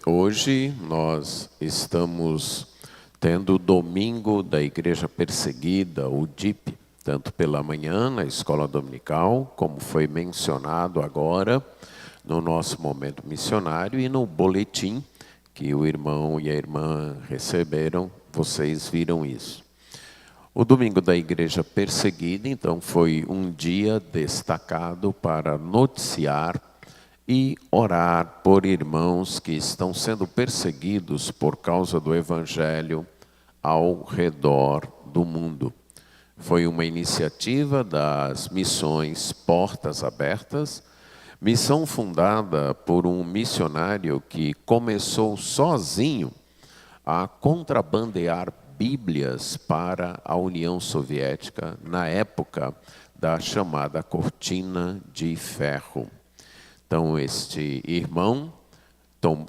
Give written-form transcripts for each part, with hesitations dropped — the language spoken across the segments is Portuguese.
Hoje nós estamos tendo o domingo da Igreja Perseguida, o DIP, tanto pela manhã na escola dominical, como foi mencionado agora no nosso momento missionário e no boletim que o irmão e a irmã receberam, vocês viram isso. O domingo da Igreja Perseguida, então, foi um dia destacado para noticiar e orar por irmãos que estão sendo perseguidos por causa do Evangelho ao redor do mundo. Foi uma iniciativa das missões Portas Abertas, missão fundada por um missionário que começou sozinho a contrabandear Bíblias para a União Soviética na época da chamada Cortina de Ferro. Então, este irmão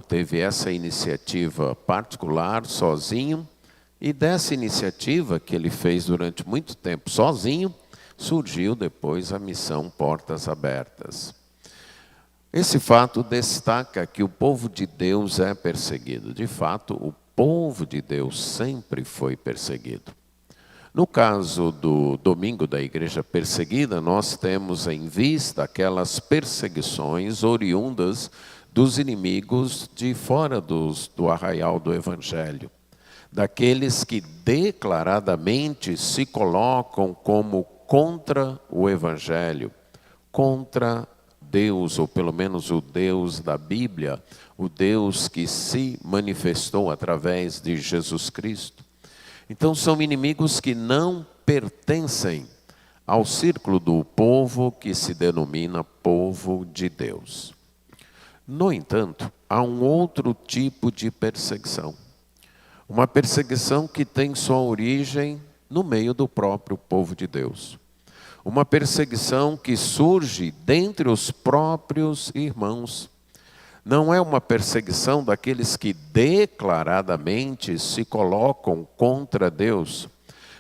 teve essa iniciativa particular, sozinho, e dessa iniciativa que ele fez durante muito tempo sozinho, surgiu depois a missão Portas Abertas. Esse fato destaca que o povo de Deus é perseguido. De fato, o povo de Deus sempre foi perseguido. No caso do domingo da Igreja Perseguida, nós temos em vista aquelas perseguições oriundas dos inimigos de fora do arraial do Evangelho. Daqueles que declaradamente se colocam como contra o Evangelho, contra Deus, ou pelo menos o Deus da Bíblia, o Deus que se manifestou através de Jesus Cristo. Então são inimigos que não pertencem ao círculo do povo que se denomina povo de Deus. No entanto, há um outro tipo de perseguição. Uma perseguição que tem sua origem no meio do próprio povo de Deus. Uma perseguição que surge dentre os próprios irmãos. Não é uma perseguição daqueles que declaradamente se colocam contra Deus,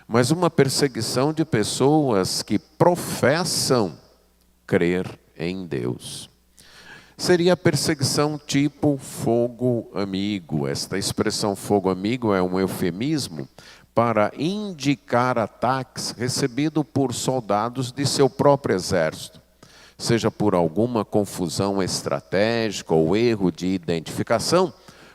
mas uma perseguição de pessoas que professam crer em Deus. Seria a perseguição tipo fogo amigo. Esta expressão fogo amigo é um eufemismo para indicar ataques recebidos por soldados de seu próprio exército, seja por alguma confusão estratégica ou erro de identificação.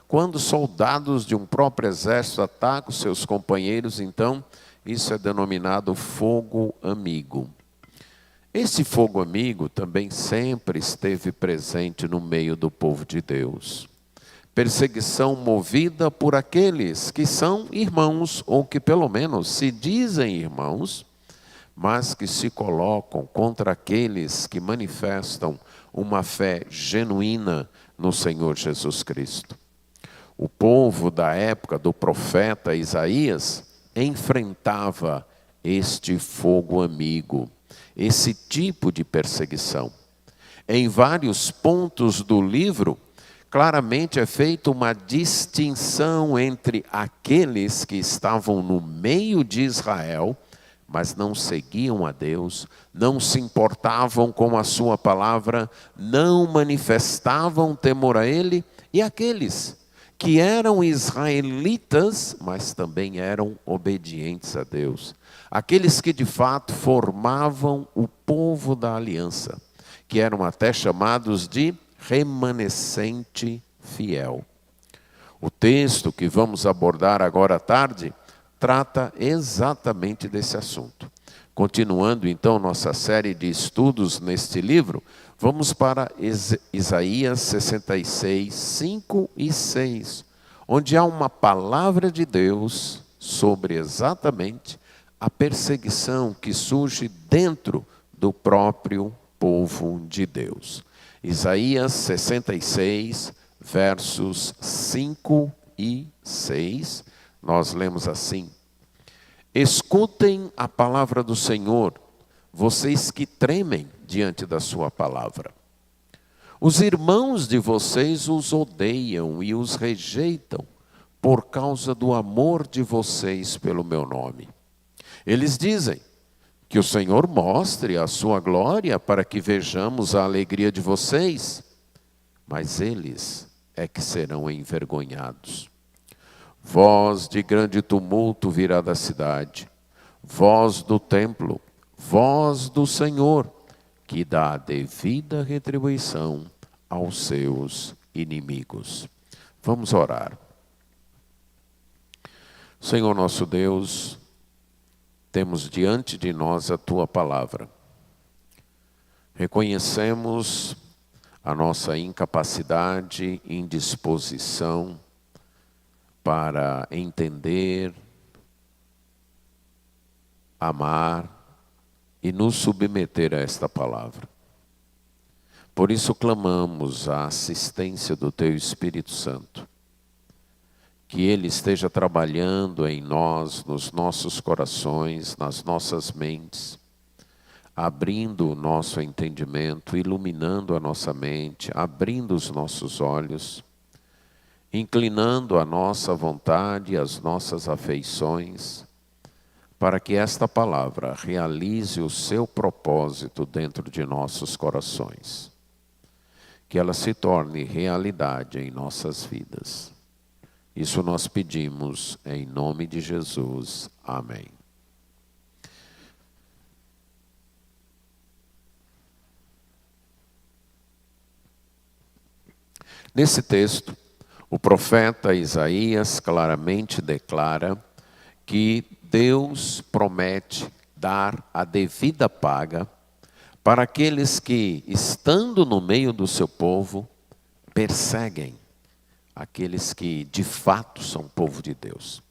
Quando soldados de um próprio exército atacam seus companheiros, então, isso é denominado fogo amigo. Esse fogo amigo também sempre esteve presente no meio do povo de Deus. Perseguição movida por aqueles que são irmãos, ou que pelo menos se dizem irmãos, mas que se colocam contra aqueles que manifestam uma fé genuína no Senhor Jesus Cristo. O povo da época do profeta Isaías enfrentava este fogo amigo, esse tipo de perseguição. Em vários pontos do livro, claramente é feita uma distinção entre aqueles que estavam no meio de Israel, mas não seguiam a Deus, não se importavam com a sua palavra, não manifestavam temor a Ele, e aqueles que eram israelitas, mas também eram obedientes a Deus. Aqueles que de fato formavam o povo da aliança, que eram até chamados de remanescente fiel. O texto que vamos abordar agora à tarde trata exatamente desse assunto. Continuando então nossa série de estudos neste livro, vamos para Isaías 66, 5 e 6, onde há uma palavra de Deus sobre exatamente a perseguição que surge dentro do próprio povo de Deus. Isaías 66, versos 5 e 6, nós lemos assim: escutem a palavra do Senhor, vocês que tremem diante da sua palavra. Os irmãos de vocês os odeiam e os rejeitam por causa do amor de vocês pelo meu nome. Eles dizem: que o Senhor mostre a sua glória para que vejamos a alegria de vocês. Mas eles é que serão envergonhados. Voz de grande tumulto virá da cidade, voz do templo, voz do Senhor, que dá a devida retribuição aos seus inimigos. Vamos orar. Senhor nosso Deus, temos diante de nós a Tua palavra. Reconhecemos a nossa incapacidade, indisposição para entender, amar e nos submeter a esta palavra. Por isso clamamos a assistência do Teu Espírito Santo, que Ele esteja trabalhando em nós, nos nossos corações, nas nossas mentes, abrindo o nosso entendimento, iluminando a nossa mente, abrindo os nossos olhos, inclinando a nossa vontade e as nossas afeições, para que esta palavra realize o seu propósito dentro de nossos corações. Que ela se torne realidade em nossas vidas. Isso nós pedimos em nome de Jesus. Amém. Nesse texto, o profeta Isaías claramente declara que Deus promete dar a devida paga para aqueles que, estando no meio do seu povo, perseguem aqueles que de fato são povo de Deus,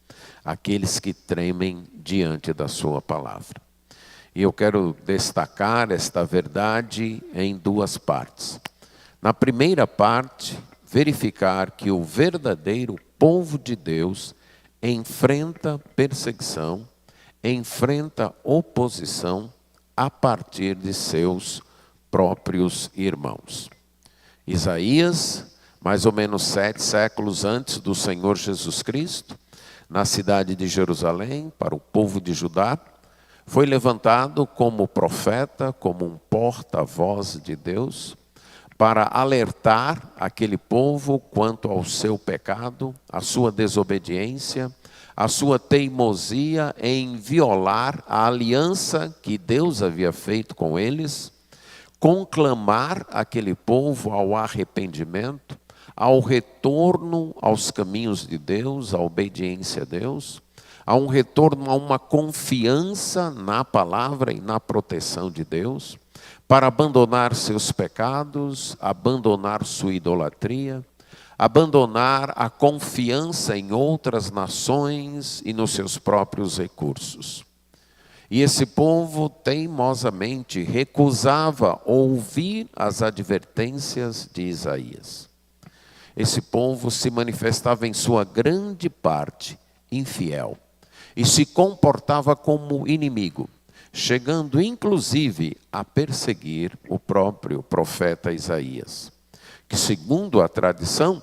aqueles que tremem diante da sua palavra. E eu quero destacar esta verdade em duas partes. Na primeira parte, verificar que o verdadeiro povo de Deus enfrenta perseguição, enfrenta oposição a partir de seus próprios irmãos. Isaías, mais ou menos 7 séculos antes do Senhor Jesus Cristo, na cidade de Jerusalém, para o povo de Judá, foi levantado como profeta, como um porta-voz de Deus, para alertar aquele povo quanto ao seu pecado, a sua desobediência, a sua teimosia em violar a aliança que Deus havia feito com eles, conclamar aquele povo ao arrependimento, ao retorno aos caminhos de Deus, à obediência a Deus, a um retorno a uma confiança na palavra e na proteção de Deus, para abandonar seus pecados, abandonar sua idolatria, abandonar a confiança em outras nações e nos seus próprios recursos. E esse povo teimosamente recusava ouvir as advertências de Isaías. Esse povo se manifestava em sua grande parte infiel e se comportava como inimigo, chegando inclusive a perseguir o próprio profeta Isaías, que, segundo a tradição,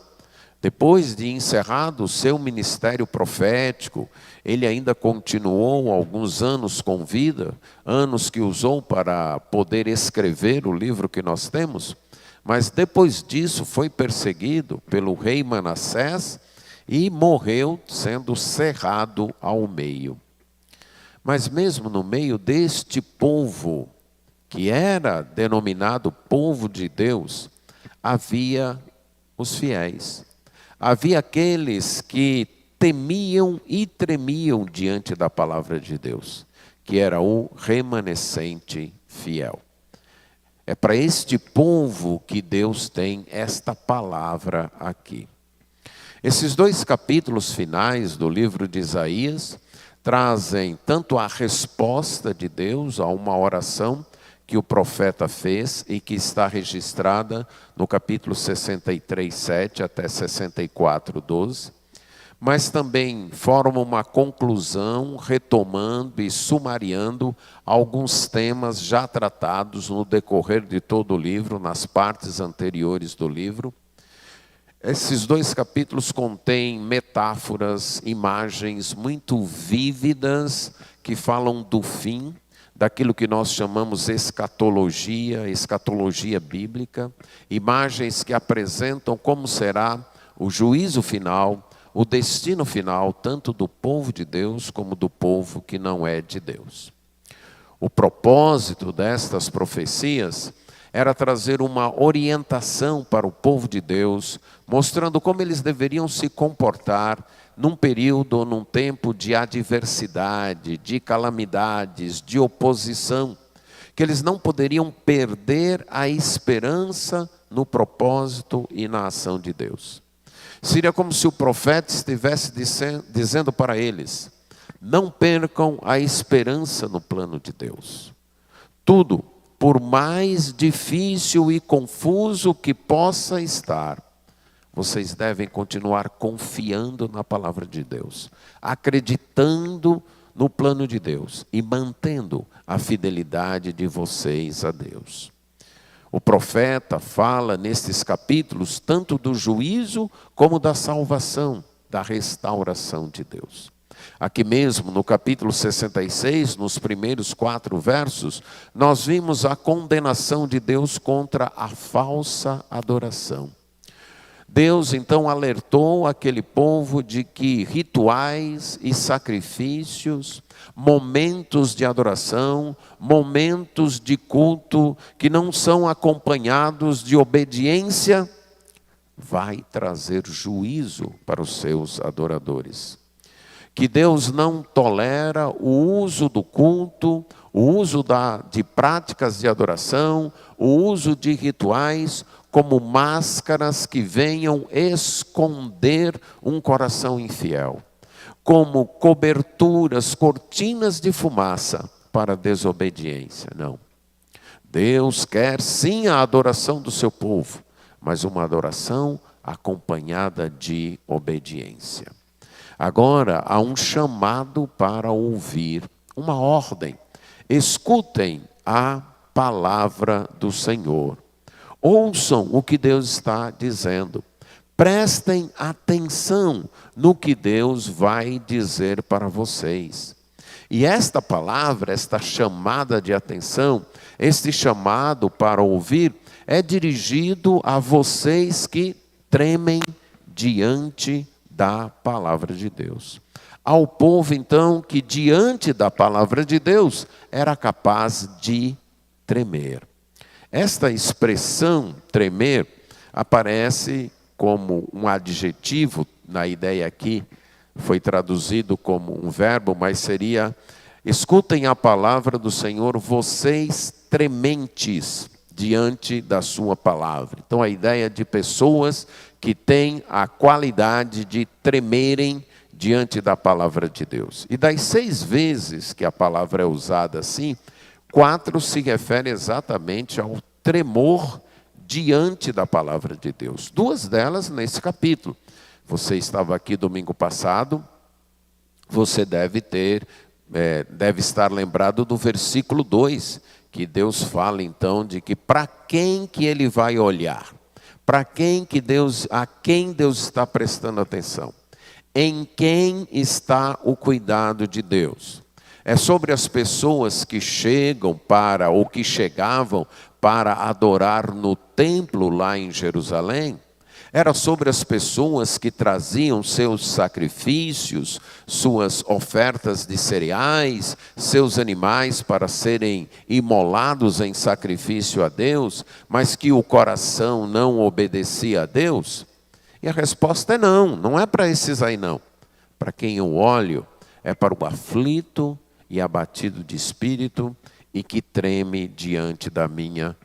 depois de encerrado o seu ministério profético, ele ainda continuou alguns anos com vida, anos que usou para poder escrever o livro que nós temos, mas depois disso foi perseguido pelo rei Manassés e morreu sendo cerrado ao meio. Mas mesmo no meio deste povo, que era denominado povo de Deus, havia os fiéis. Havia aqueles que temiam e tremiam diante da palavra de Deus, que era o remanescente fiel. É para este povo que Deus tem esta palavra aqui. Esses 2 capítulos finais do livro de Isaías trazem tanto a resposta de Deus a uma oração que o profeta fez e que está registrada no capítulo 63, 7 até 64, 12, mas também forma uma conclusão, retomando e sumariando alguns temas já tratados no decorrer de todo o livro, nas partes anteriores do livro. Esses 2 capítulos contêm metáforas, imagens muito vívidas que falam do fim, daquilo que nós chamamos escatologia bíblica, imagens que apresentam como será o juízo final, o destino final, tanto do povo de Deus como do povo que não é de Deus. O propósito destas profecias era trazer uma orientação para o povo de Deus, mostrando como eles deveriam se comportar num período ou num tempo de adversidade, de calamidades, de oposição, que eles não poderiam perder a esperança no propósito e na ação de Deus. Seria como se o profeta estivesse dizendo para eles: não percam a esperança no plano de Deus. Tudo, por mais difícil e confuso que possa estar, vocês devem continuar confiando na palavra de Deus, acreditando no plano de Deus e mantendo a fidelidade de vocês a Deus. O profeta fala nestes capítulos tanto do juízo como da salvação, da restauração de Deus. Aqui mesmo no capítulo 66, nos primeiros 4 versos, nós vimos a condenação de Deus contra a falsa adoração. Deus então alertou aquele povo de que rituais e sacrifícios, momentos de adoração, momentos de culto que não são acompanhados de obediência, vai trazer juízo para os seus adoradores. Que Deus não tolera o uso do culto, o uso de práticas de adoração, o uso de rituais como máscaras que venham esconder um coração infiel, como coberturas, cortinas de fumaça para a desobediência. Não. Deus quer sim a adoração do seu povo, mas uma adoração acompanhada de obediência. Agora há um chamado para ouvir, uma ordem. Escutem a palavra do Senhor. Ouçam o que Deus está dizendo. Prestem atenção no que Deus vai dizer para vocês. E esta palavra, esta chamada de atenção, este chamado para ouvir, é dirigido a vocês que tremem diante da palavra de Deus. Ao povo, então, que diante da palavra de Deus era capaz de tremer. Esta expressão, tremer, aparece como um adjetivo, na ideia aqui, foi traduzido como um verbo, mas seria: escutem a palavra do Senhor, vocês trementes diante da sua palavra. Então a ideia de pessoas que têm a qualidade de tremerem diante da palavra de Deus. E das 6 vezes que a palavra é usada assim, 4 se refere exatamente ao tremor diante da palavra de Deus. 2 delas nesse capítulo. Você estava aqui domingo passado, você deve estar lembrado do versículo 2, que Deus fala então de que para quem que ele vai olhar, a quem Deus está prestando atenção, em quem está o cuidado de Deus. É sobre as pessoas que chegam ou que chegavam para adorar no templo lá em Jerusalém. Era sobre as pessoas que traziam seus sacrifícios, suas ofertas de cereais, seus animais para serem imolados em sacrifício a Deus, mas que o coração não obedecia a Deus? E a resposta é não, não é para esses aí não. Para quem eu olho, é para o aflito e abatido de espírito e que treme diante da minha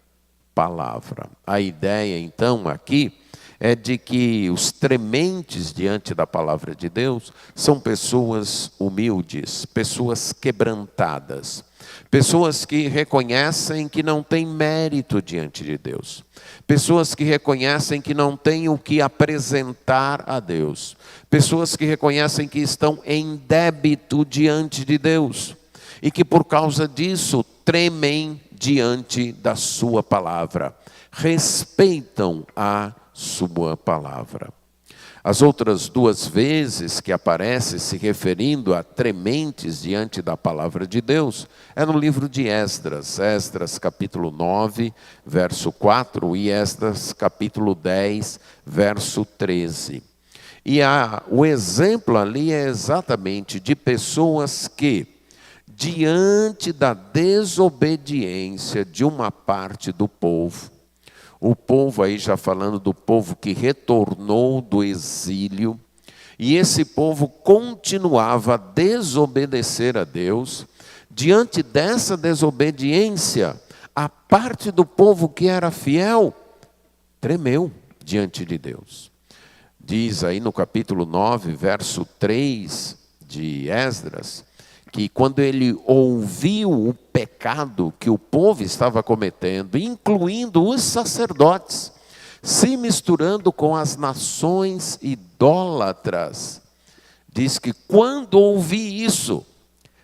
palavra. A ideia então aqui é de que os trementes diante da palavra de Deus são pessoas humildes, pessoas quebrantadas, pessoas que reconhecem que não têm mérito diante de Deus, pessoas que reconhecem que não têm o que apresentar a Deus, pessoas que reconhecem que estão em débito diante de Deus e que por causa disso tremem diante da sua palavra, respeitam a sua palavra. As outras duas vezes que aparece se referindo a trementes diante da palavra de Deus é no livro de Esdras, Esdras capítulo 9, verso 4 e Esdras capítulo 10, verso 13. E o exemplo ali é exatamente de pessoas que, diante da desobediência de uma parte do povo, o povo aí já falando do povo que retornou do exílio, e esse povo continuava a desobedecer a Deus. Diante dessa desobediência, a parte do povo que era fiel tremeu diante de Deus. Diz aí no capítulo 9, verso 3 de Esdras, que quando ele ouviu o pecado que o povo estava cometendo, incluindo os sacerdotes, se misturando com as nações idólatras, diz que quando ouvi isso,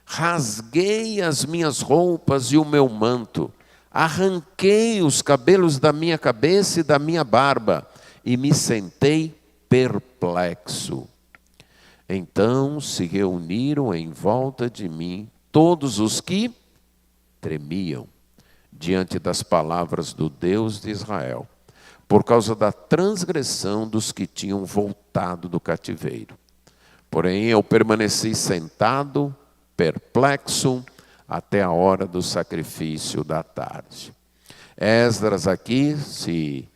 rasguei as minhas roupas e o meu manto, arranquei os cabelos da minha cabeça e da minha barba, e me sentei perplexo. Então se reuniram em volta de mim todos os que tremiam diante das palavras do Deus de Israel, por causa da transgressão dos que tinham voltado do cativeiro. Porém eu permaneci sentado, perplexo, até a hora do sacrifício da tarde. Esdras aqui se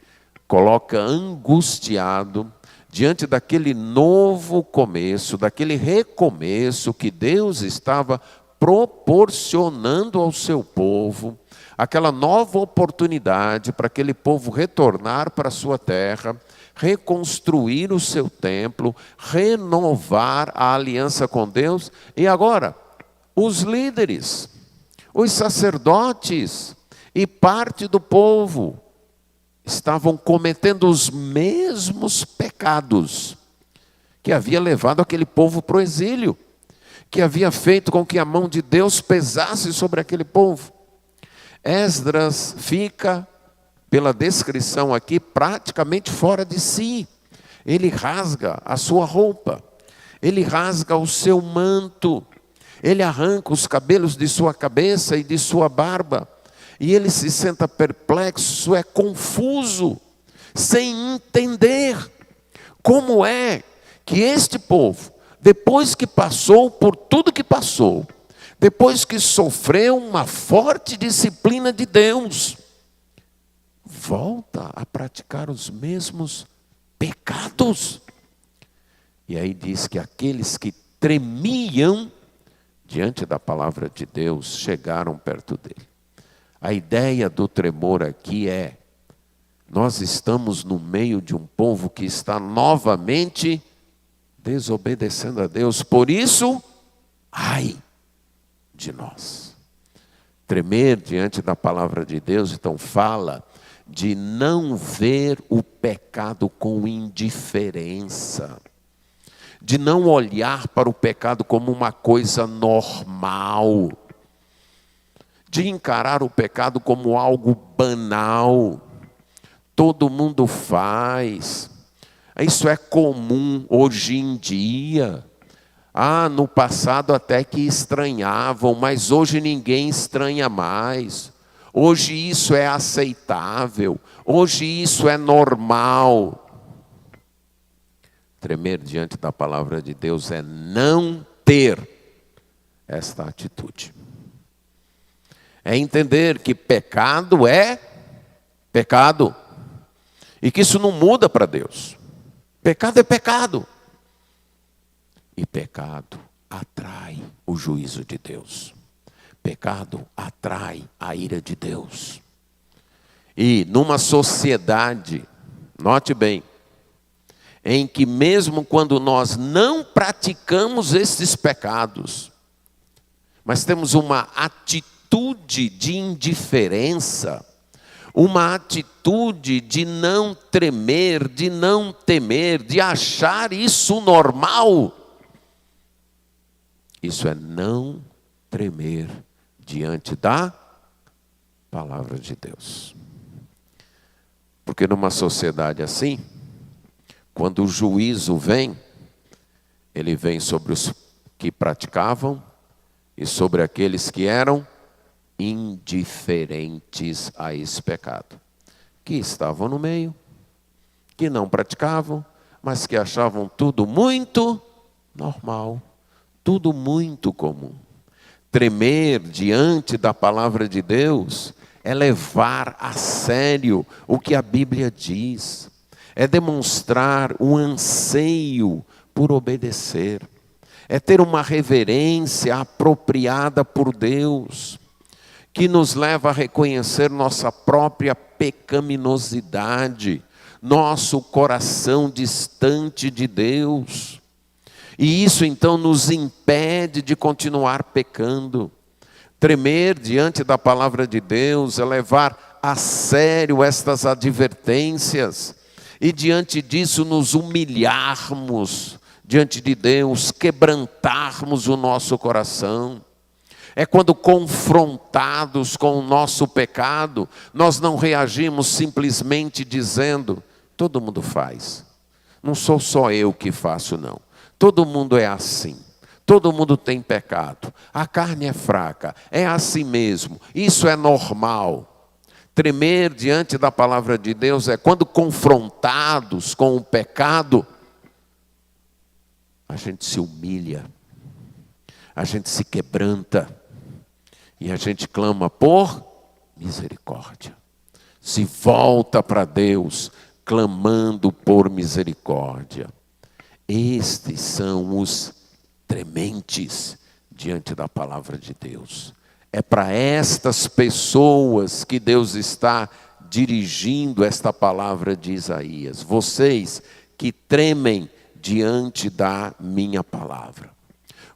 coloca angustiado diante daquele novo começo, daquele recomeço que Deus estava proporcionando ao seu povo, aquela nova oportunidade para aquele povo retornar para a sua terra, reconstruir o seu templo, renovar a aliança com Deus. E agora, os líderes, os sacerdotes e parte do povo estavam cometendo os mesmos pecados que havia levado aquele povo para o exílio, que havia feito com que a mão de Deus pesasse sobre aquele povo. Esdras fica, pela descrição aqui, praticamente fora de si. Ele rasga a sua roupa, ele rasga o seu manto, ele arranca os cabelos de sua cabeça e de sua barba, e ele se senta perplexo, confuso, sem entender como é que este povo, depois que passou por tudo que passou, depois que sofreu uma forte disciplina de Deus, volta a praticar os mesmos pecados. E aí diz que aqueles que tremiam diante da palavra de Deus chegaram perto dele. A ideia do tremor aqui é: nós estamos no meio de um povo que está novamente desobedecendo a Deus, por isso, ai de nós. Tremer diante da palavra de Deus, então fala de não ver o pecado com indiferença, de não olhar para o pecado como uma coisa normal, de encarar o pecado como algo banal. Todo mundo faz, isso é comum hoje em dia. No passado até que estranhavam, mas hoje ninguém estranha mais. Hoje isso é aceitável, hoje isso é normal. Tremer diante da palavra de Deus é não ter esta atitude. É entender que pecado é pecado, e que isso não muda para Deus. Pecado é pecado, e pecado atrai o juízo de Deus. Pecado atrai a ira de Deus. E numa sociedade, note bem, em que mesmo quando nós não praticamos esses pecados, mas temos uma atitude de indiferença, uma atitude de não tremer, de não temer, de achar isso normal, isso é não tremer diante da palavra de Deus. Porque numa sociedade assim, quando o juízo vem, ele vem sobre os que praticavam e sobre aqueles que eram indiferentes a esse pecado, que estavam no meio, que não praticavam, mas que achavam tudo muito normal, tudo muito comum. Tremer diante da palavra de Deus é levar a sério o que a Bíblia diz, é demonstrar um anseio por obedecer, é ter uma reverência apropriada por Deus, que nos leva a reconhecer nossa própria pecaminosidade, nosso coração distante de Deus. E isso então nos impede de continuar pecando. Tremer diante da palavra de Deus é levar a sério estas advertências e diante disso nos humilharmos diante de Deus, quebrantarmos o nosso coração. É quando confrontados com o nosso pecado, nós não reagimos simplesmente dizendo: todo mundo faz, não sou só eu que faço não, todo mundo é assim, todo mundo tem pecado, a carne é fraca, é assim mesmo, isso é normal. Tremer diante da palavra de Deus é quando confrontados com o pecado, a gente se humilha, a gente se quebranta e a gente clama por misericórdia. Se volta para Deus, clamando por misericórdia. Estes são os trementes diante da palavra de Deus. É para estas pessoas que Deus está dirigindo esta palavra de Isaías. Vocês que tremem diante da minha palavra.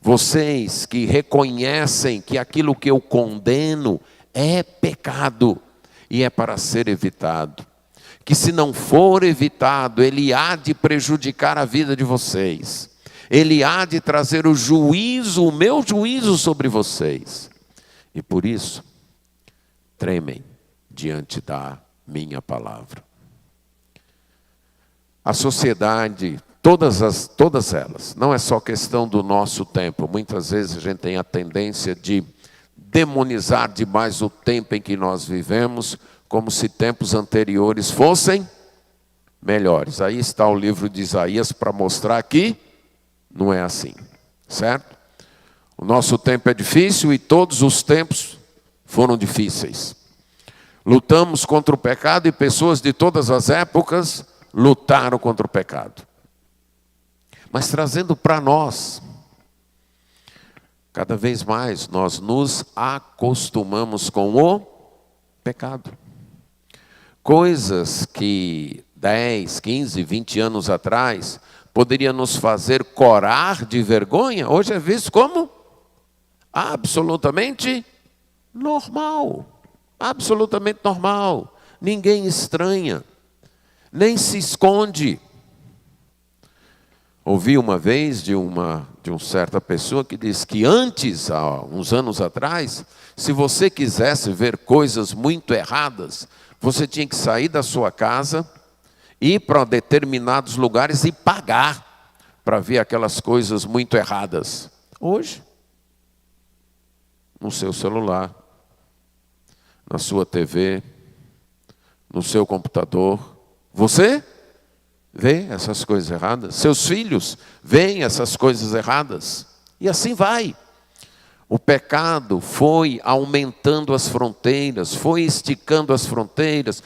Vocês que reconhecem que aquilo que eu condeno é pecado e é para ser evitado. Que se não for evitado, ele há de prejudicar a vida de vocês. Ele há de trazer o juízo, o meu juízo sobre vocês. E por isso, tremem diante da minha palavra. A sociedade, todas elas, não é só questão do nosso tempo. Muitas vezes a gente tem a tendência de demonizar demais o tempo em que nós vivemos, como se tempos anteriores fossem melhores. Aí está o livro de Isaías para mostrar que não é assim, certo? O nosso tempo é difícil e todos os tempos foram difíceis. Lutamos contra o pecado e pessoas de todas as épocas lutaram contra o pecado. Mas trazendo para nós, cada vez mais nós nos acostumamos com o pecado. Coisas que 10, 15, 20 anos atrás poderia nos fazer corar de vergonha, hoje é visto como absolutamente normal. Absolutamente normal. Ninguém estranha, nem se esconde. Ouvi uma vez de uma certa pessoa que disse que antes, há uns anos atrás, se você quisesse ver coisas muito erradas, você tinha que sair da sua casa, ir para determinados lugares e pagar para ver aquelas coisas muito erradas. Hoje, no seu celular, na sua TV, no seu computador, você vê essas coisas erradas, seus filhos veem essas coisas erradas, e assim vai. O pecado foi aumentando as fronteiras, foi esticando as fronteiras,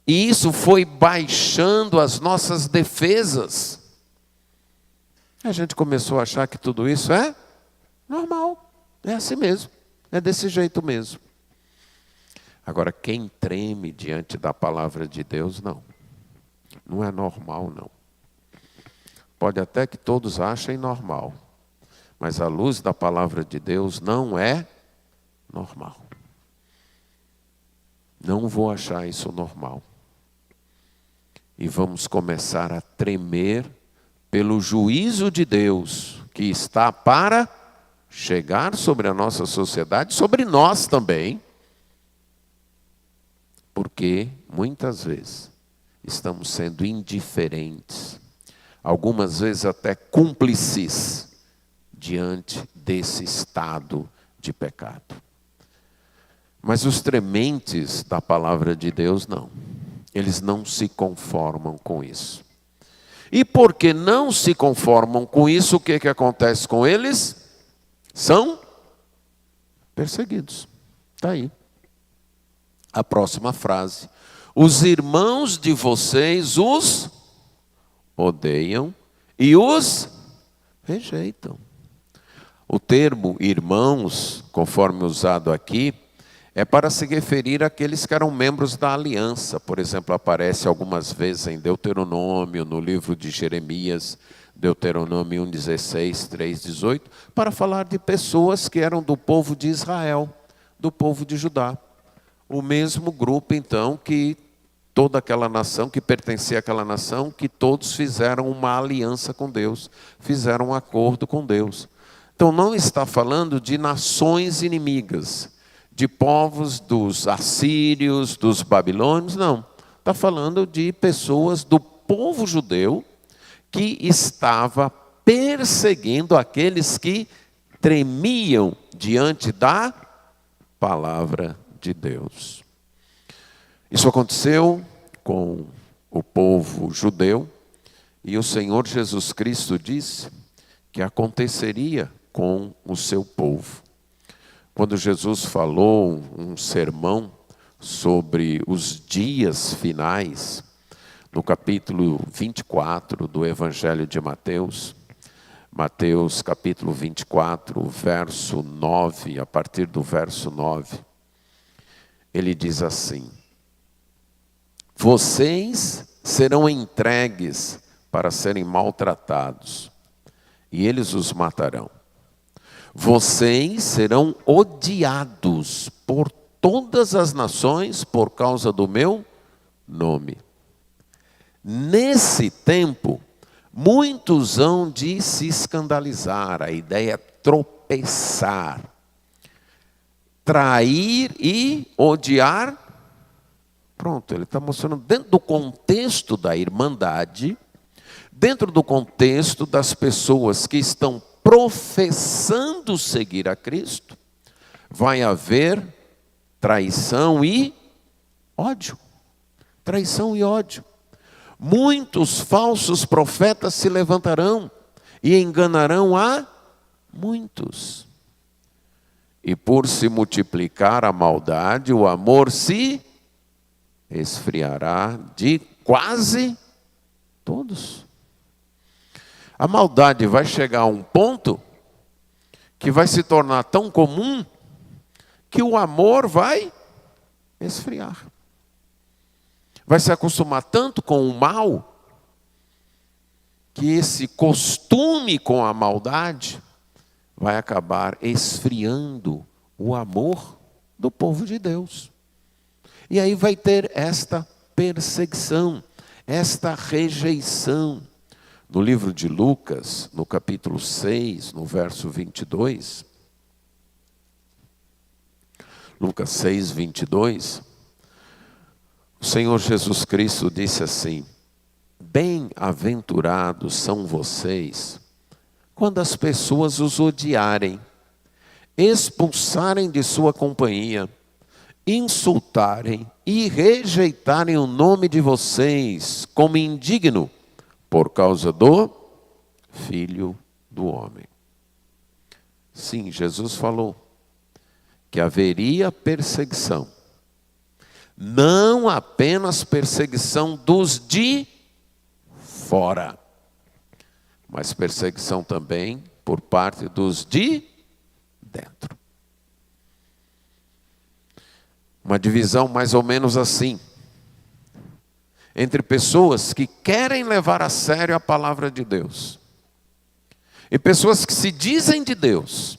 e isso foi baixando as nossas defesas. A gente começou a achar que tudo isso é normal, é assim mesmo, é desse jeito mesmo. Agora, quem treme diante da palavra de Deus, não é normal, não. Pode até que todos achem normal, mas à luz da palavra de Deus não é normal. Não vou achar isso normal. E vamos começar a tremer pelo juízo de Deus, que está para chegar sobre a nossa sociedade, sobre nós também. Porque, muitas vezes, estamos sendo indiferentes, algumas vezes até cúmplices, diante desse estado de pecado. Mas os tementes da palavra de Deus não. Eles não se conformam com isso. E porque não se conformam com isso, o que acontece com eles? São perseguidos. Está aí. A próxima frase. Os irmãos de vocês os odeiam e os rejeitam. O termo irmãos, conforme usado aqui, é para se referir àqueles que eram membros da aliança. Por exemplo, aparece algumas vezes em Deuteronômio, no livro de Jeremias, Deuteronômio 1,16, 3,18, para falar de pessoas que eram do povo de Israel, do povo de Judá. O mesmo grupo, então, que toda aquela nação, que pertencia àquela nação, que todos fizeram uma aliança com Deus, fizeram um acordo com Deus. Então, não está falando de nações inimigas, de povos dos assírios, dos babilônios, não. Está falando de pessoas do povo judeu que estava perseguindo aqueles que tremiam diante da palavra de Deus. Isso aconteceu com o povo judeu e o Senhor Jesus Cristo disse que aconteceria com o seu povo. Quando Jesus falou um sermão sobre os dias finais, no capítulo 24 do Evangelho de Mateus, Mateus capítulo 24, verso 9, a partir do verso 9, ele diz assim: vocês serão entregues para serem maltratados, e eles os matarão. Vocês serão odiados por todas as nações por causa do meu nome. Nesse tempo, muitos hão de se escandalizar, a ideia é tropeçar, trair e odiar. Pronto, ele está mostrando dentro do contexto da irmandade, dentro do contexto das pessoas que estão professando seguir a Cristo, vai haver traição e ódio. Traição e ódio. Muitos falsos profetas se levantarão e enganarão a muitos. E por se multiplicar a maldade, o amor se esfriará de quase todos. A maldade vai chegar a um ponto que vai se tornar tão comum que o amor vai esfriar. Vai se acostumar tanto com o mal que esse costume com a maldade vai acabar esfriando o amor do povo de Deus. E aí vai ter esta perseguição, esta rejeição. No livro de Lucas, no capítulo 6, no verso 22, Lucas 6, 22, o Senhor Jesus Cristo disse assim: bem-aventurados são vocês quando as pessoas os odiarem, expulsarem de sua companhia, insultarem e rejeitarem o nome de vocês como indigno, por causa do Filho do Homem. Sim, Jesus falou que haveria perseguição. Não apenas perseguição dos de fora, mas perseguição também por parte dos de dentro. Uma divisão mais ou menos assim, entre pessoas que querem levar a sério a palavra de Deus e pessoas que se dizem de Deus,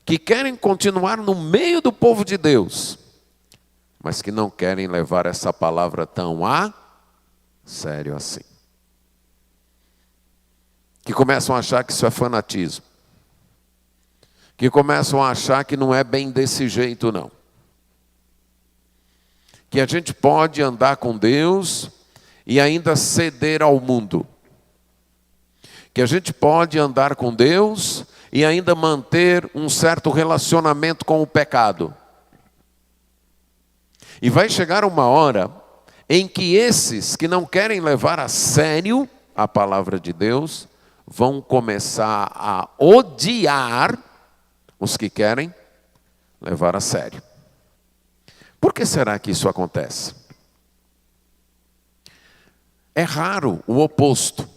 que querem continuar no meio do povo de Deus, mas que não querem levar essa palavra tão a sério assim. Que começam a achar que isso é fanatismo. Que começam a achar que não é bem desse jeito, não. Que a gente pode andar com Deus e ainda ceder ao mundo. Que a gente pode andar com Deus e ainda manter um certo relacionamento com o pecado. E vai chegar uma hora em que esses que não querem levar a sério a palavra de Deus vão começar a odiar os que querem levar a sério. Por que será que isso acontece? É raro o oposto.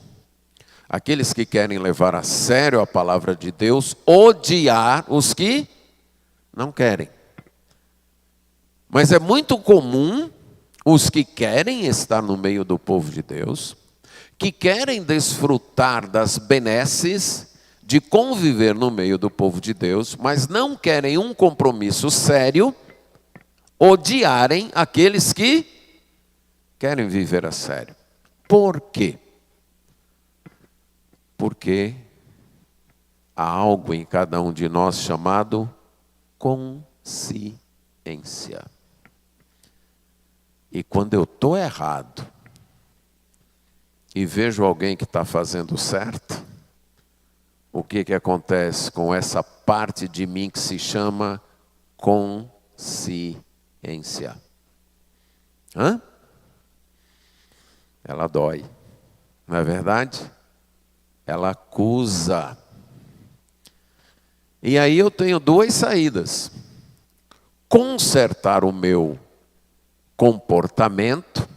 Aqueles que querem levar a sério a palavra de Deus, odiar os que não querem. Mas é muito comum os que querem estar no meio do povo de Deus, que querem desfrutar das benesses de conviver no meio do povo de Deus, mas não querem um compromisso sério, odiarem aqueles que querem viver a sério. Por quê? Porque há algo em cada um de nós chamado consciência. E quando eu estou errado e vejo alguém que está fazendo certo, o que acontece com essa parte de mim que se chama consciência? Ela dói, não é verdade? Ela acusa. E aí eu tenho duas saídas: consertar o meu comportamento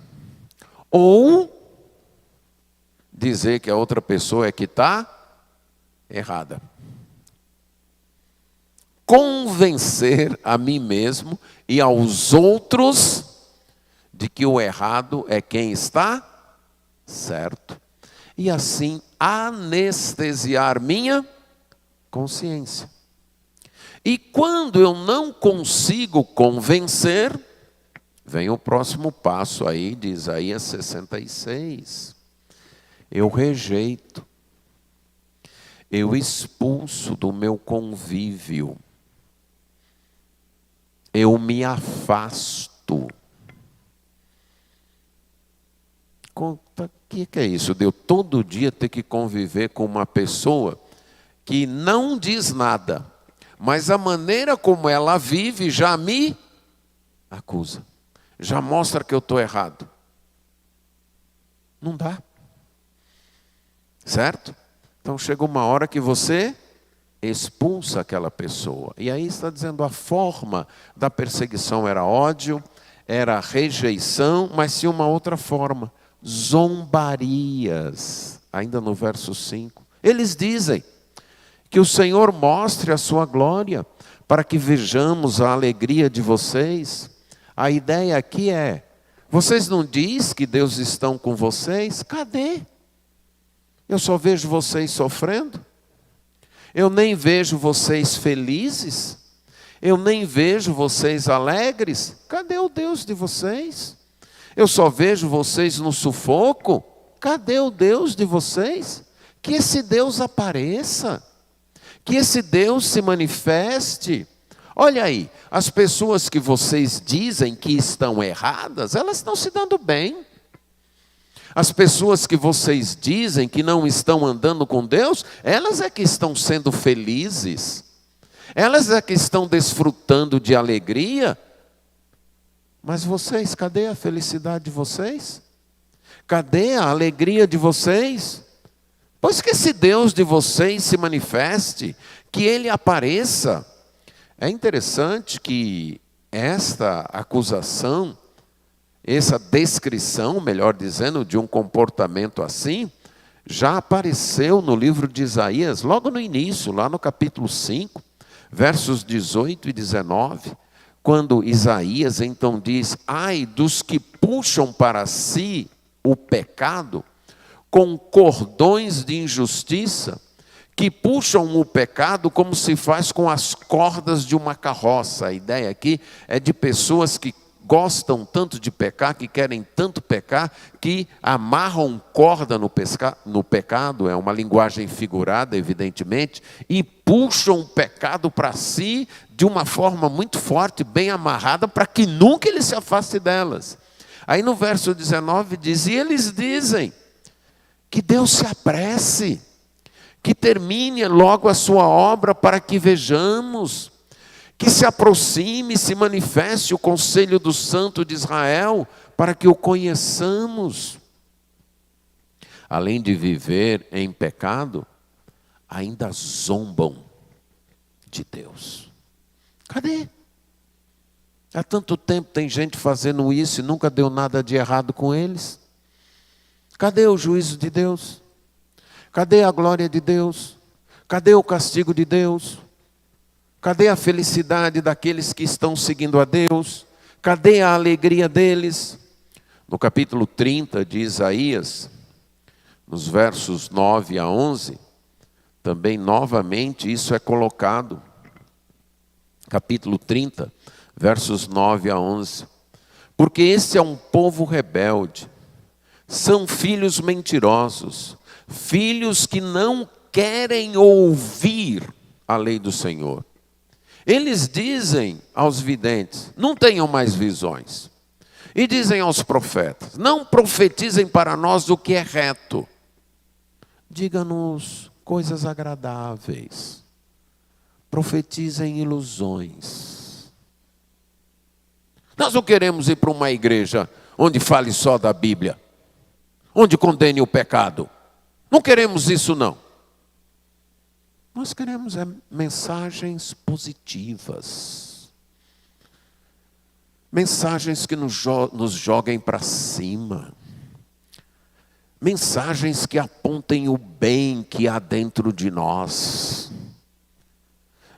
ou dizer que a outra pessoa é que está errada. Convencer a mim mesmo e aos outros de que o errado é quem está certo. E assim anestesiar minha consciência. E quando eu não consigo convencer, vem o próximo passo aí de Isaías 66. Eu rejeito. Eu expulso do meu convívio. Eu me afasto. O que é isso? De eu todo dia ter que conviver com uma pessoa que não diz nada, mas a maneira como ela vive já me acusa. Já mostra que eu estou errado. Não dá. Certo? Então chega uma hora que você expulsa aquela pessoa. E aí está dizendo, a forma da perseguição era ódio, era rejeição, mas tinha uma outra forma. Zombarias. Ainda no verso 5. Eles dizem que o Senhor mostre a sua glória, para que vejamos a alegria de vocês. A ideia aqui é, vocês não dizem que Deus está com vocês? Cadê? Eu só vejo vocês sofrendo. Eu nem vejo vocês felizes. Eu nem vejo vocês alegres. Cadê o Deus de vocês? Eu só vejo vocês no sufoco. Cadê o Deus de vocês? Que esse Deus apareça. Que esse Deus se manifeste. Olha aí, as pessoas que vocês dizem que estão erradas, elas estão se dando bem. As pessoas que vocês dizem que não estão andando com Deus, elas é que estão sendo felizes. Elas é que estão desfrutando de alegria. Mas vocês, cadê a felicidade de vocês? Cadê a alegria de vocês? Pois que esse Deus de vocês se manifeste, que Ele apareça. É interessante que esta acusação, essa descrição, melhor dizendo, de um comportamento assim, já apareceu no livro de Isaías, logo no início, lá no capítulo 5, versos 18 e 19, quando Isaías então diz, ai dos que puxam para si o pecado com cordões de injustiça, que puxam o pecado como se faz com as cordas de uma carroça. A ideia aqui é de pessoas que gostam tanto de pecar, que querem tanto pecar, que amarram corda no pecado, é uma linguagem figurada, evidentemente, e puxam o pecado para si de uma forma muito forte, bem amarrada, para que nunca ele se afaste delas. Aí no verso 19 diz, e eles dizem que Deus se apresse, que termine logo a sua obra para que vejamos, que se aproxime e se manifeste o conselho do Santo de Israel, para que o conheçamos. Além de viver em pecado, ainda zombam de Deus. Cadê? Há tanto tempo tem gente fazendo isso e nunca deu nada de errado com eles. Cadê o juízo de Deus? Cadê a glória de Deus? Cadê o castigo de Deus? Cadê a felicidade daqueles que estão seguindo a Deus? Cadê a alegria deles? No capítulo 30 de Isaías, nos versos 9 a 11, também novamente isso é colocado. Capítulo 30, versos 9 a 11. Porque esse é um povo rebelde, são filhos mentirosos, filhos que não querem ouvir a lei do Senhor. Eles dizem aos videntes, não tenham mais visões. E dizem aos profetas, não profetizem para nós o que é reto. Diga-nos coisas agradáveis. Profetizem ilusões. Nós não queremos ir para uma igreja onde fale só da Bíblia, onde condene o pecado. Não queremos isso, não. Nós queremos mensagens positivas. Mensagens que nos joguem para cima. Mensagens que apontem o bem que há dentro de nós.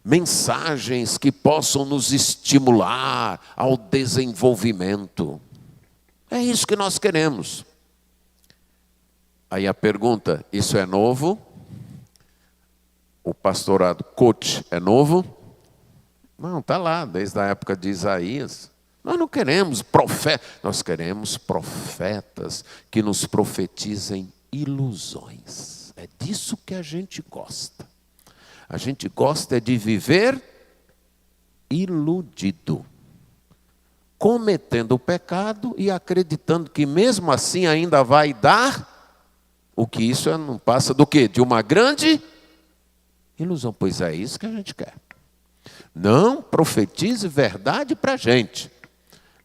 Mensagens que possam nos estimular ao desenvolvimento. É isso que nós queremos. Aí a pergunta, isso é novo? O pastorado coach é novo? Não, está lá, desde a época de Isaías. Nós não queremos profetas, nós queremos profetas que nos profetizem ilusões. É disso que a gente gosta. A gente gosta de viver iludido, cometendo o pecado e acreditando que mesmo assim ainda vai dar o que isso não passa do quê? De uma grande ilusão. Pois é isso que a gente quer. Não profetize verdade para a gente.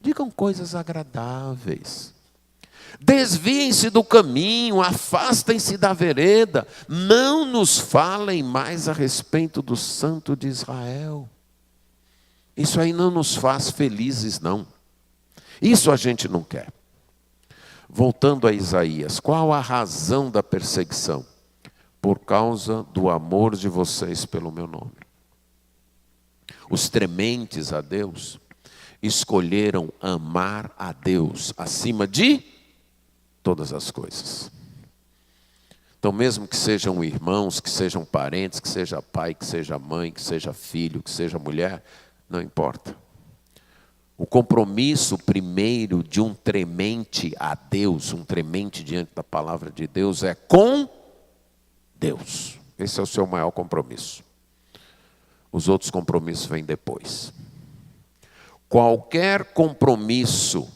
Digam coisas agradáveis. Desviem-se do caminho, afastem-se da vereda. Não nos falem mais a respeito do Santo de Israel. Isso aí não nos faz felizes, não. Isso a gente não quer. Voltando a Isaías, qual a razão da perseguição? Por causa do amor de vocês pelo meu nome. Os tementes a Deus escolheram amar a Deus acima de todas as coisas. Então, mesmo que sejam irmãos, que sejam parentes, que seja pai, que seja mãe, que seja filho, que seja mulher, não importa. O compromisso primeiro de um temente a Deus, um temente diante da palavra de Deus, é com Deus. Esse é o seu maior compromisso. Os outros compromissos vêm depois. Qualquer compromisso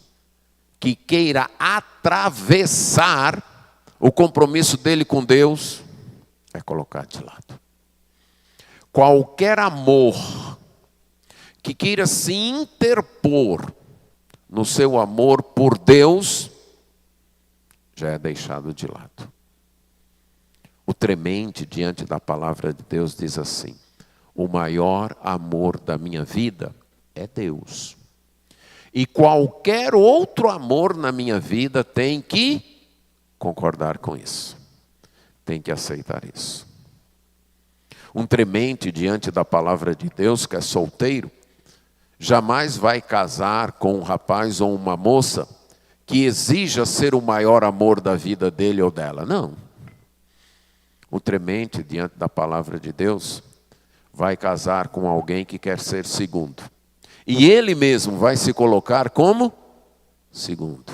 que queira atravessar o compromisso dele com Deus, é colocar de lado. Qualquer amor que queira se interpor no seu amor por Deus, já é deixado de lado. O temente diante da palavra de Deus diz assim: o maior amor da minha vida é Deus. E qualquer outro amor na minha vida tem que concordar com isso. Tem que aceitar isso. Um temente diante da palavra de Deus, que é solteiro, jamais vai casar com um rapaz ou uma moça que exija ser o maior amor da vida dele ou dela. Não. O temente diante da palavra de Deus vai casar com alguém que quer ser segundo. E ele mesmo vai se colocar como segundo.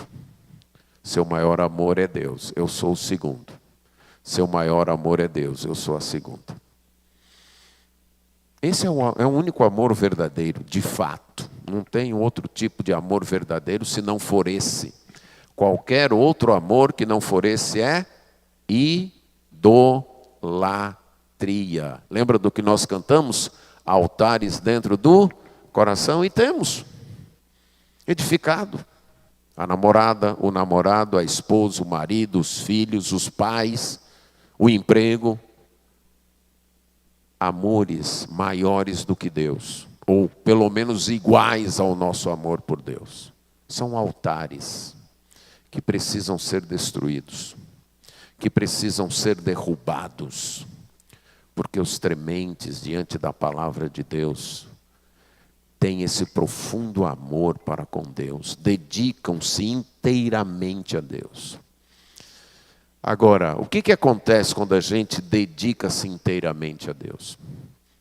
Seu maior amor é Deus, eu sou o segundo. Seu maior amor é Deus, eu sou a segunda. Esse é o único amor verdadeiro, de fato. Não tem outro tipo de amor verdadeiro se não for esse. Qualquer outro amor que não for esse é idolatria. Lembra do que nós cantamos? Altares dentro do coração, e temos edificado. A namorada, o namorado, a esposa, o marido, os filhos, os pais, o emprego. Amores maiores do que Deus, ou pelo menos iguais ao nosso amor por Deus. São altares que precisam ser destruídos, que precisam ser derrubados, porque os trementes diante da palavra de Deus têm esse profundo amor para com Deus, dedicam-se inteiramente a Deus. Agora, o que acontece quando a gente dedica-se inteiramente a Deus?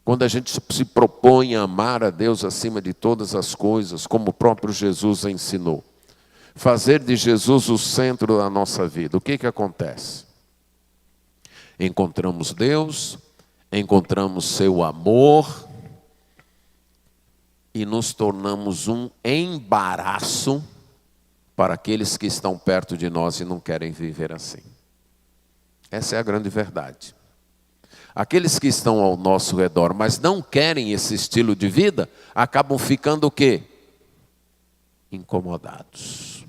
Quando a gente se propõe a amar a Deus acima de todas as coisas, como o próprio Jesus ensinou. Fazer de Jesus o centro da nossa vida. O que acontece? Encontramos Deus, encontramos seu amor e nos tornamos um embaraço para aqueles que estão perto de nós e não querem viver assim. Essa é a grande verdade. Aqueles que estão ao nosso redor, mas não querem esse estilo de vida, acabam ficando o quê? Incomodados,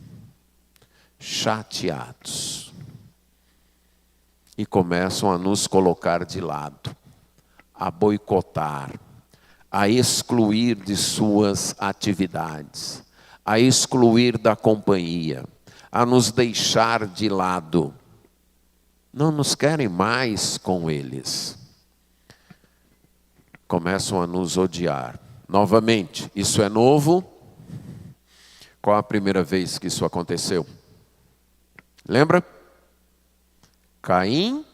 chateados. E começam a nos colocar de lado, a boicotar, a excluir de suas atividades, a excluir da companhia, a nos deixar de lado. Não nos querem mais com eles. Começam a nos odiar. Novamente, isso é novo? Qual a primeira vez que isso aconteceu? Lembra? Caim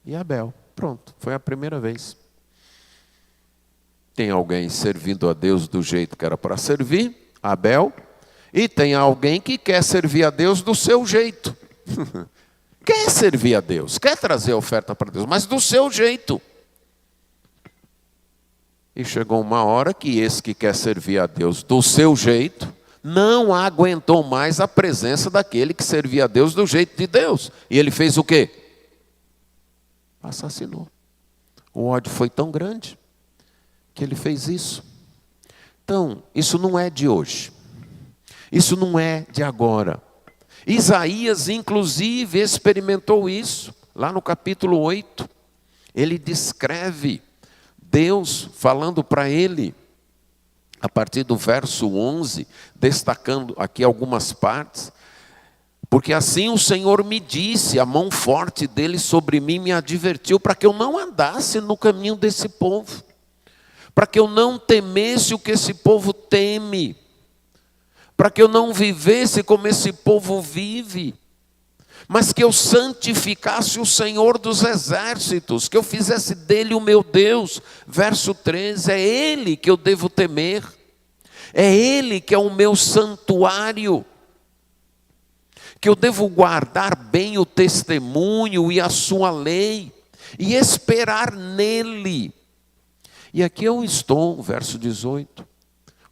e Abel. Pronto, foi a primeira vez. Tem alguém servindo a Deus do jeito que era para servir, Abel, e tem alguém que quer servir a Deus do seu jeito. Quer servir a Deus, quer trazer oferta para Deus, mas do seu jeito. E chegou uma hora que esse que quer servir a Deus do seu jeito, não aguentou mais a presença daquele que servia a Deus do jeito de Deus. E ele fez o quê? Assassinou. O ódio foi tão grande que ele fez isso. Então, isso não é de hoje. Isso não é de agora. Isaías, inclusive, experimentou isso. Lá no capítulo 8, ele descreve Deus falando para ele, a partir do verso 11, destacando aqui algumas partes. Porque assim o Senhor me disse, a mão forte dele sobre mim me advertiu, para que eu não andasse no caminho desse povo, para que eu não temesse o que esse povo teme, para que eu não vivesse como esse povo vive, mas que eu santificasse o Senhor dos exércitos, que eu fizesse dele o meu Deus. Verso 13, é ele que eu devo temer, é ele que é o meu santuário, que eu devo guardar bem o testemunho e a sua lei, e esperar nele. E aqui eu estou, verso 18,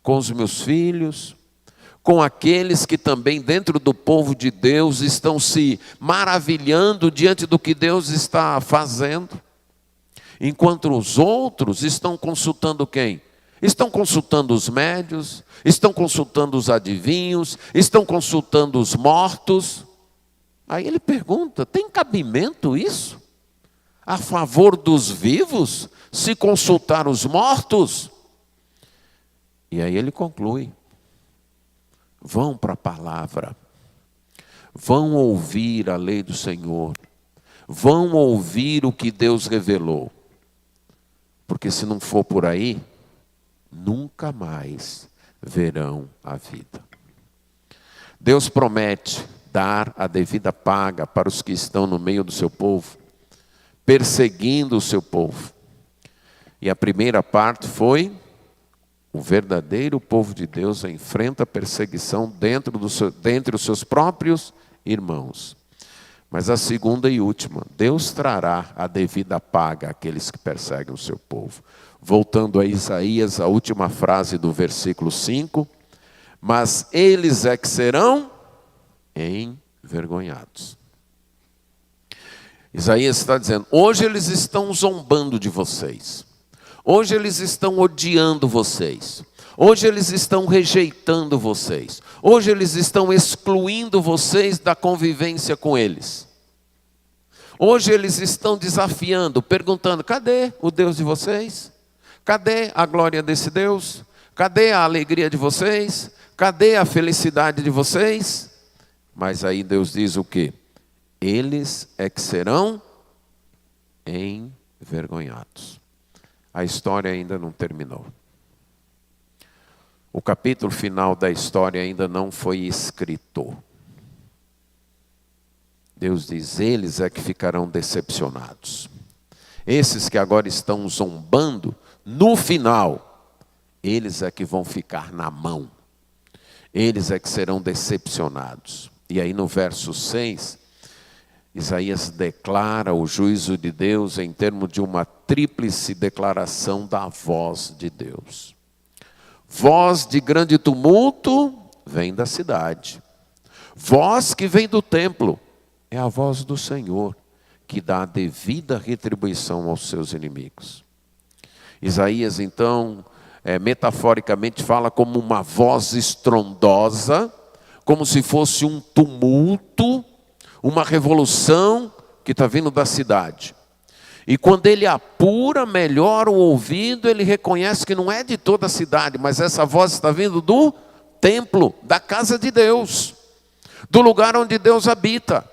com os meus filhos, com aqueles que também dentro do povo de Deus estão se maravilhando diante do que Deus está fazendo, enquanto os outros estão consultando quem? Estão consultando os médios, estão consultando os adivinhos, estão consultando os mortos. Aí ele pergunta, tem cabimento isso? A favor dos vivos, se consultar os mortos? E aí ele conclui, vão para a palavra, vão ouvir a lei do Senhor, vão ouvir o que Deus revelou, porque se não for por aí, nunca mais verão a vida. Deus promete dar a devida paga para os que estão no meio do seu povo, perseguindo o seu povo. E a primeira parte foi, o verdadeiro povo de Deus enfrenta a perseguição dentre os seus próprios irmãos. Mas a segunda e última, Deus trará a devida paga àqueles que perseguem o seu povo. Voltando a Isaías, a última frase do versículo 5, mas eles é que serão envergonhados. Isaías está dizendo, hoje eles estão zombando de vocês. Hoje eles estão odiando vocês. Hoje eles estão rejeitando vocês. Hoje eles estão excluindo vocês da convivência com eles. Hoje eles estão desafiando, perguntando, cadê o Deus de vocês? Cadê a glória desse Deus? Cadê a alegria de vocês? Cadê a felicidade de vocês? Mas aí Deus diz o quê? Eles é que serão envergonhados. A história ainda não terminou. O capítulo final da história ainda não foi escrito. Deus diz, eles é que ficarão decepcionados. Esses que agora estão zombando, no final, eles é que vão ficar na mão. Eles é que serão decepcionados. E aí no verso 6, Isaías declara o juízo de Deus em termos de uma tríplice declaração da voz de Deus. Voz de grande tumulto vem da cidade. Voz que vem do templo é a voz do Senhor, que dá a devida retribuição aos seus inimigos. Isaías, então, metaforicamente fala como uma voz estrondosa, como se fosse um tumulto, uma revolução que está vindo da cidade. E quando ele apura melhor o ouvido, ele reconhece que não é de toda a cidade, mas essa voz está vindo do templo, da casa de Deus, do lugar onde Deus habita.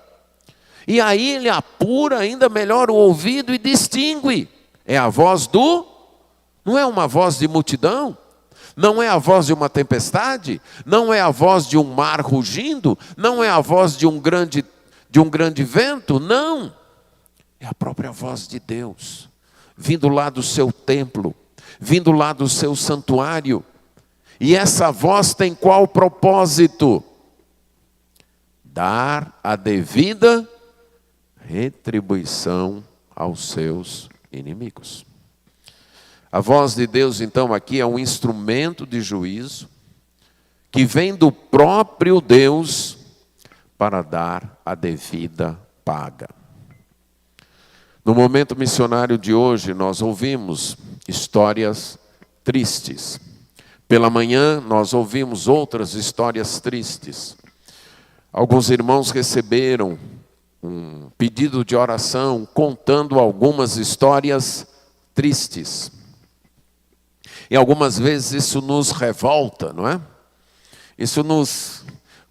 E aí ele apura ainda melhor o ouvido e distingue. É a voz não é uma voz de multidão, não é a voz de uma tempestade, não é a voz de um mar rugindo, não é a voz de um grande vento, não. É a própria voz de Deus, vindo lá do seu templo, vindo lá do seu santuário. E essa voz tem qual propósito? Dar a devida retribuição aos seus inimigos. A voz de Deus, então, aqui é um instrumento de juízo que vem do próprio Deus para dar a devida paga. No momento missionário de hoje, nós ouvimos histórias tristes. Pela manhã, nós ouvimos outras histórias tristes. Alguns irmãos receberam um pedido de oração contando algumas histórias tristes. E algumas vezes isso nos revolta, não é? Isso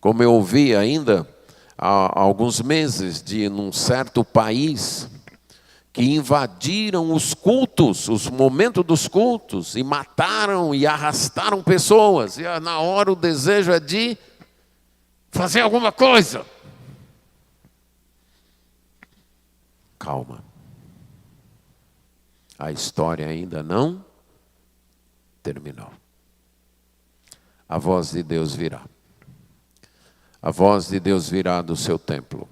como eu ouvi ainda há alguns meses, num certo país, que invadiram os cultos, os momentos dos cultos, e mataram e arrastaram pessoas. E na hora o desejo é de fazer alguma coisa. Calma. A história ainda não terminou. A voz de Deus virá. A voz de Deus virá do seu templo.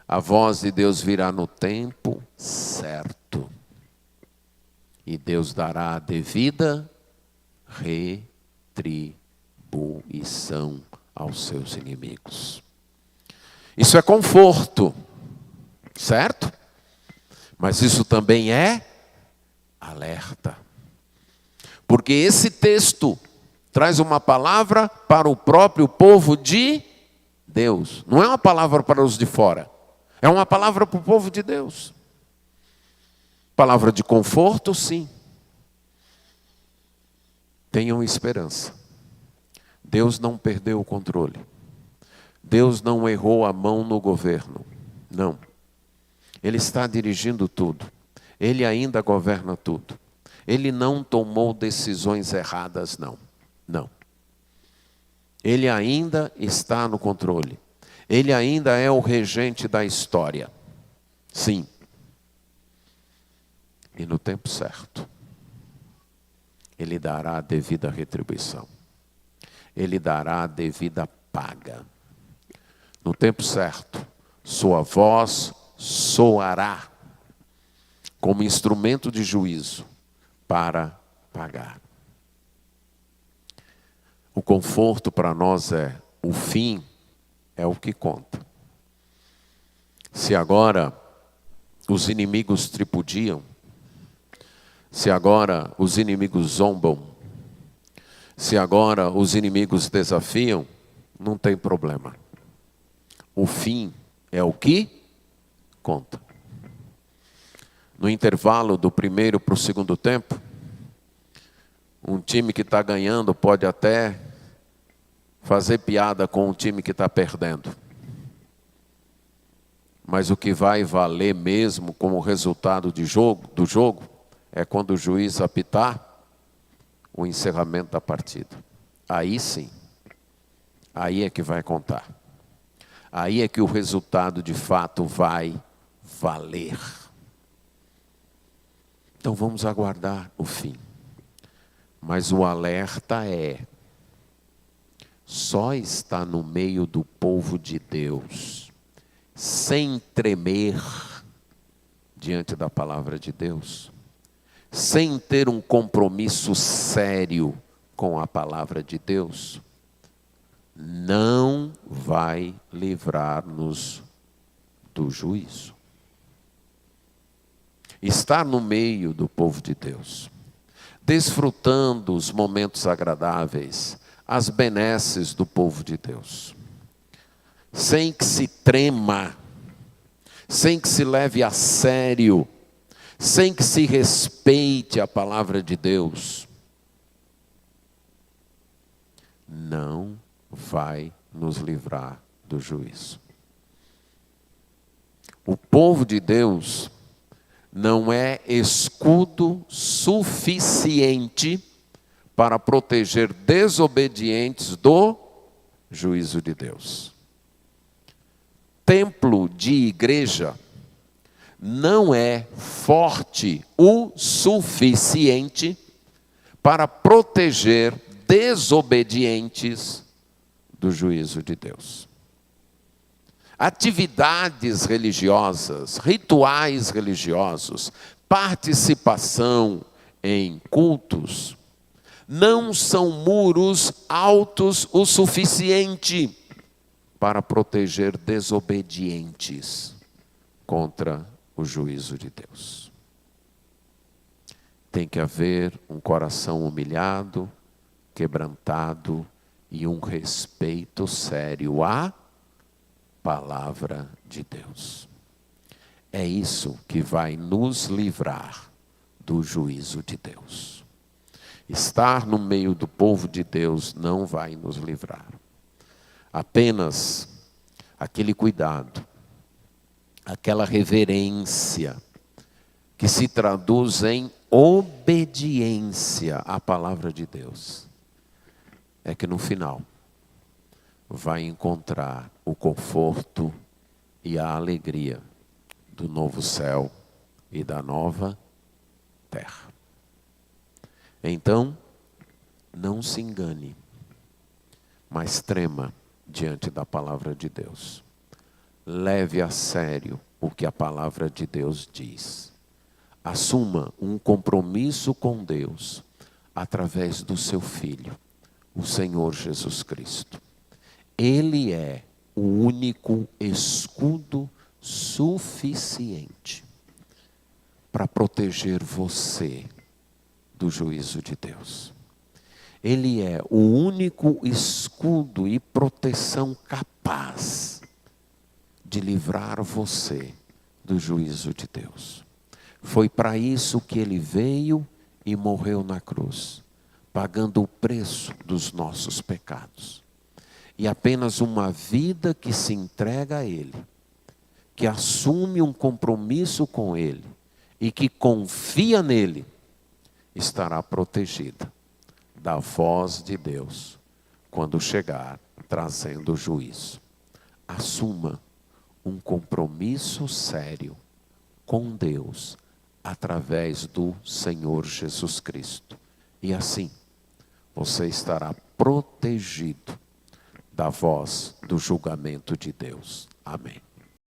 A voz de Deus virá no tempo certo. E Deus dará a devida retribuição aos seus inimigos. Isso é conforto, certo? Mas isso também é alerta. Porque esse texto traz uma palavra para o próprio povo de Deus. Não é uma palavra para os de fora. É uma palavra para o povo de Deus. Palavra de conforto, sim. Tenham esperança. Deus não perdeu o controle. Deus não errou a mão no governo. Não. Ele está dirigindo tudo. Ele ainda governa tudo. Ele não tomou decisões erradas, não. Não. Ele ainda está no controle. Ele ainda é o regente da história. Sim. E no tempo certo, Ele dará a devida retribuição. Ele dará a devida paga. No tempo certo, sua voz soará como instrumento de juízo para pagar. O conforto para nós é o fim é o que conta. Se agora os inimigos tripudiam, se agora os inimigos zombam, se agora os inimigos desafiam, não tem problema. O fim é o que conta. No intervalo do primeiro para o segundo tempo, um time que está ganhando pode até fazer piada com um time que está perdendo. Mas o que vai valer mesmo como resultado do jogo é quando o juiz apitar o encerramento da partida. Aí sim, aí é que vai contar. Aí é que o resultado de fato vai valer. Então vamos aguardar o fim. Mas o alerta é: só está no meio do povo de Deus, sem tremer diante da palavra de Deus, sem ter um compromisso sério com a palavra de Deus, não vai livrar-nos do juízo. Estar no meio do povo de Deus, desfrutando os momentos agradáveis, as benesses do povo de Deus, sem que se trema, sem que se leve a sério, sem que se respeite a palavra de Deus, não vai nos livrar do juízo. O povo de Deus não é escudo suficiente para proteger desobedientes do juízo de Deus. Templo de igreja não é forte o suficiente para proteger desobedientes do juízo de Deus. Atividades religiosas, rituais religiosos, participação em cultos, não são muros altos o suficiente para proteger desobedientes contra o juízo de Deus. Tem que haver um coração humilhado, quebrantado e um respeito sério à palavra de Deus. É isso que vai nos livrar do juízo de Deus. Estar no meio do povo de Deus não vai nos livrar. Apenas aquele cuidado, aquela reverência que se traduz em obediência à palavra de Deus, é que no final vai encontrar o conforto e a alegria do novo céu e da nova terra. Então, não se engane, mas trema diante da palavra de Deus. Leve a sério o que a palavra de Deus diz. Assuma um compromisso com Deus através do seu Filho, o Senhor Jesus Cristo. Ele é o único escudo suficiente para proteger você do juízo de Deus. Ele é o único escudo e proteção capaz de livrar você do juízo de Deus. Foi para isso que ele veio e morreu na cruz, pagando o preço dos nossos pecados. E apenas uma vida que se entrega a Ele, que assume um compromisso com Ele e que confia nele, estará protegida da voz de Deus quando chegar trazendo o juízo. Assuma um compromisso sério com Deus através do Senhor Jesus Cristo. E assim, você estará protegido da voz do julgamento de Deus. Amém.